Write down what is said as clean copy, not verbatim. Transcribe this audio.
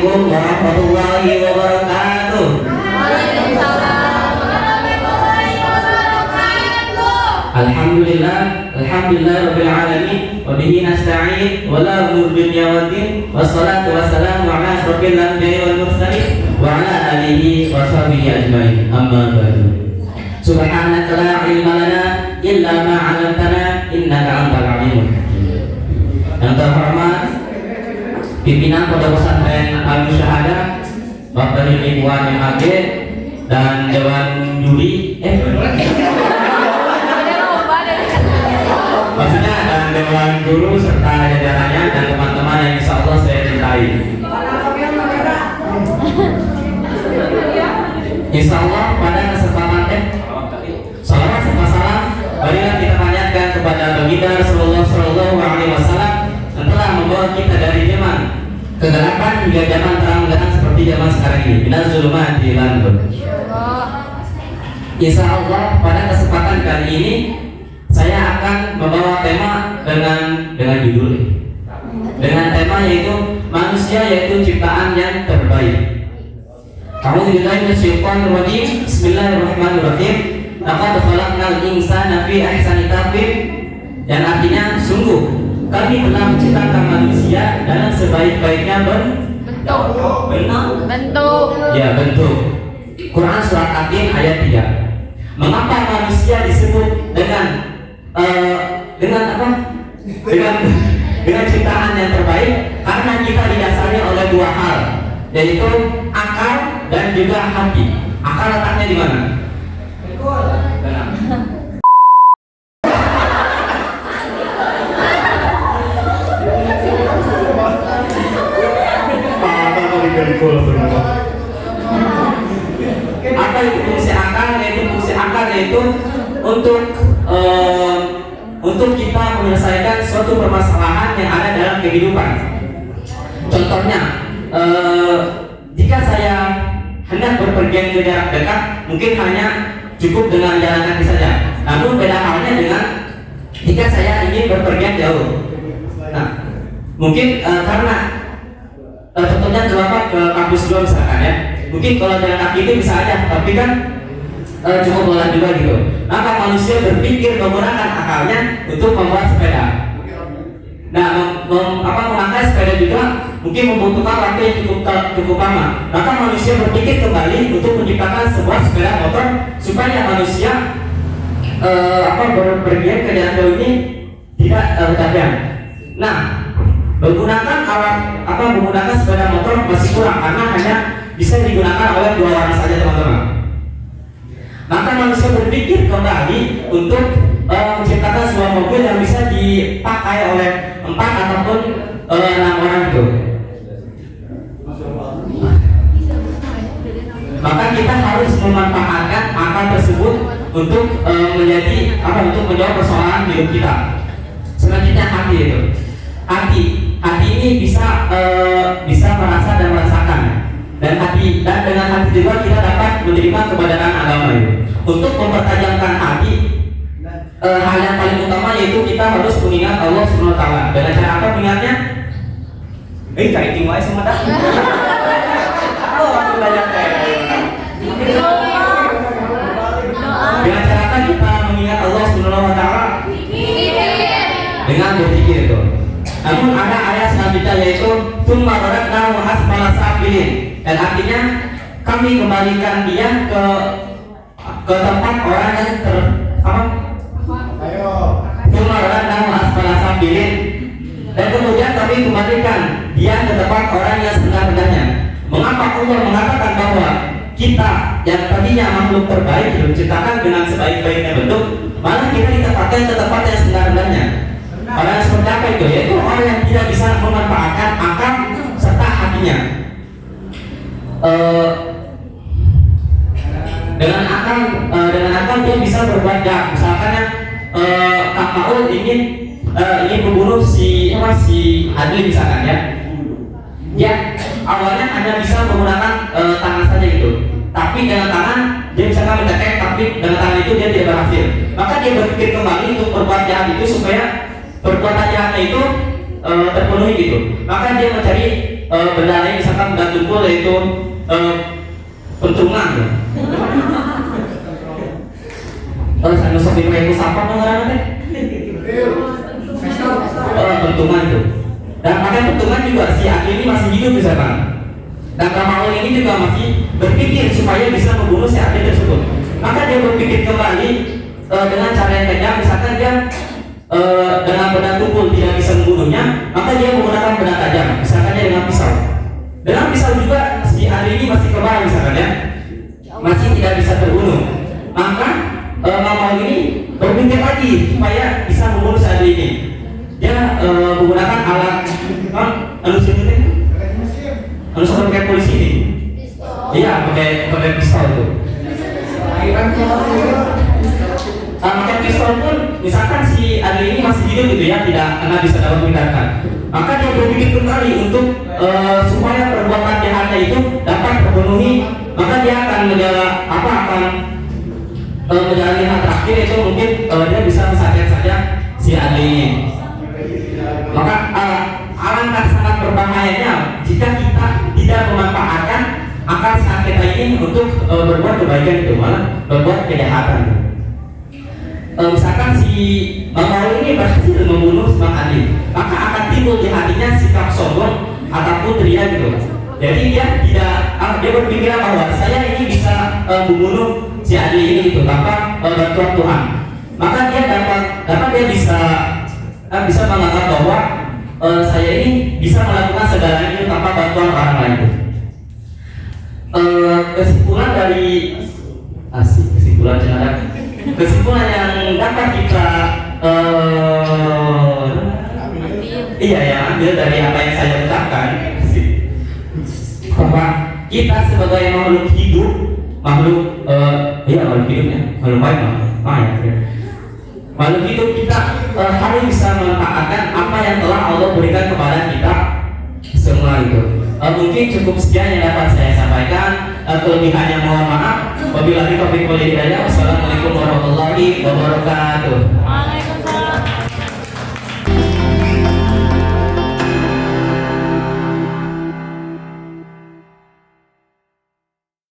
Assalamualaikum warahmatullahi wabarakatuh. Alhamdulillah, alhamdulillah rabbil alamin, wa bihi nasta'in, wa la umur dunya waddin, wassalatu wassalamu ala asyrofil anbiya'i wal mursalin wa ala alihi wa sahbihi ajmain. Amma ba'du. Subhanaka la ilma lana illa ma 'allamtana innaka antal alimul hakim. Yang terhormat pimpinan Pondok Pesantren Al-Musyahadah, Bapak Ridwan MAG dan Dewan Juri maksudnya dan Dewan Guru serta jajarannya dan teman-teman yang insya Allah saya cintai. Insya Allah pada kesempatan salawat serta salam marilah kita panjatkan kepada baginda Rasulullah Sallallahu Alaihi Wasallam yang telah membawa kita dari zaman kegelapan hingga zaman terang-terang seperti zaman sekarang ini. Minaz zulumati ilan nur. Insya Allah pada kesempatan kali ini saya akan membawa tema dengan judul dengan tema yaitu manusia yaitu ciptaan yang terbaik. A'udzubillahi minasyaitonir rajim. Bismillahirrahmanirrahim. Laqad khalaqnal insana fi ahsani taqwim, yang artinya sungguh kami telah menciptakan manusia dalam sebaik-baiknya bentuk. Ya, bentuk. Quran surat At-Tin ayat 3. Mengapa manusia disebut dengan apa? Dengan ciptaan yang terbaik? Karena kita didasari oleh dua hal, yaitu akal dan juga hati. Akal letaknya di mana? Benar. Apa itu fungsi akal? Fungsi akal yaitu untuk kita menyelesaikan suatu permasalahan yang ada dalam kehidupan. Contohnya, jika saya hendak berpergian ke jarak dekat, mungkin hanya cukup dengan jalan kaki saja. Namun beda halnya dengan jika saya ingin berpergian jauh. Nah, mungkin karena contohnya ke kampus dua misalkan ya. Mungkin kalau jalan kaki itu bisa aja, tapi kan cukup lelah juga gitu. Maka manusia berpikir menggunakan akalnya untuk membuat sepeda. Nah, memakai sepeda juga mungkin membutuhkan waktu yang cukup lama. Maka manusia berpikir kembali untuk menciptakan sebuah sepeda motor supaya manusia berpergian ke jalan jauh ini tidak ketagihan. Nah, menggunakan sepeda motor masih kurang karena hanya bisa digunakan oleh 2 orang saja, teman-teman. Maka manusia berpikir kembali untuk menciptakan sebuah mobil yang bisa dipakai oleh 4 ataupun 6 orang itu. Maka kita harus memanfaatkan akal tersebut untuk untuk menjawab persoalan hidup kita. Selanjutnya hati itu. Hati ini bisa merasa dan merasakan. Dan dengan hati juga kita dapat menerima kebenaran agama itu. Untuk mempertajamkan hati, hal yang paling utama yaitu kita harus mengingat Allah Subhanahu wa taala. Dengan cara apa mengingatnya? Cari timai sama dah. Aku banyak dengan cara apa kita mengingat Allah Subhanahu wa taala? Dengan berpikir itu. Namun ada ayat selanjutnya yaitu tsumma radadnahu asfala safilin, dan artinya kami kembalikan dia ke tempat orang yang tsumma radadnahu asfala safilin, dan kemudian kami kembalikan dia ke tempat orang yang sebenar-benarnya. Mengapa Allah mengatakan bahwa kita yang tadinya makhluk terbaik diciptakan dengan sebaik-baiknya bentuk, malah kita ditempatkan ke tempat yang sebenar-benarnya? Orang seperti apa itu? Yaitu orang yang tidak bisa memanfaatkan akal serta hatinya. Dengan akal dia bisa berbuat jahat. Misalkan Kak Maul ingin membunuh si Adli misalkan ya. Dia awalnya hanya bisa menggunakan tangan saja gitu. Tapi dengan tangan dia misalkan mendetek, tapi dengan tangan itu dia tidak berhasil. Maka dia berpikir kembali untuk berbuat jahat itu supaya perbuatan jahatnya itu terpenuhi gitu. Maka dia mencari benda lain, misalkan benda tumpul yaitu pentungan ya. Terus anu sok dipakai pusapa ngaranna teh? Pentungan itu. Dan pakai pentungan juga si Aki ini masih hidup misalkan. Dan Ramaul ini juga masih berpikir supaya bisa membunuh si Aki tersebut. Maka dia berpikir kembali dengan cara yang kejam, misalkan dia dengan benda tumpul tidak bisa membunuhnya, maka dia menggunakan benda tajam, misalkan dia dengan pisau. Dengan pisau juga si Ari ini masih kebal misalkan ya, masih tidak bisa terbunuh. Maka Mamaul ini berpikir lagi supaya bisa membunuh si Ari ini. Dia menggunakan alat anu pakai polisi ini. Iya, pakai pistol itu. Pakai pistol pun misalkan si Adli ini masih hidup gitu ya, tidak kena bisa dapat tindakan, maka dia berpikir kembali untuk supaya perbuatan jahatnya itu dapat terpenuhi, maka dia akan menjalani hal terakhir itu mungkin dia bisa mensajikan saja si Adli ini. Maka alangkah sangat berbahayanya jika kita tidak memanfaatkan akal sehat kita ini untuk berbuat kebaikan itu, malah berbuat kejahatan. Misalkan si Mamaul ini berhasil membunuh Bang Adi, maka akan timbul di hatinya sikap sombong ataupun ria gitu. Jadi dia berpikiran bahwa saya ini bisa membunuh si Adi ini itu tanpa bantuan Tuhan. Maka dia bisa menganggap bahwa saya ini bisa melakukan segalanya itu tanpa bantuan orang lain. Kesimpulan yang dapat kita yang ambil dari apa yang saya ucapkan, bahwa kita sebagai makhluk hidup, makhluk hidup kita harus bisa memanfaatkan apa yang telah Allah berikan kepada kita semua itu. Mungkin cukup sekian yang dapat saya sampaikan. Kelebihannya mohon maaf. Wabillahi taufiq wal hidayah. Wassalamualaikum warahmatullahi wabarakatuh.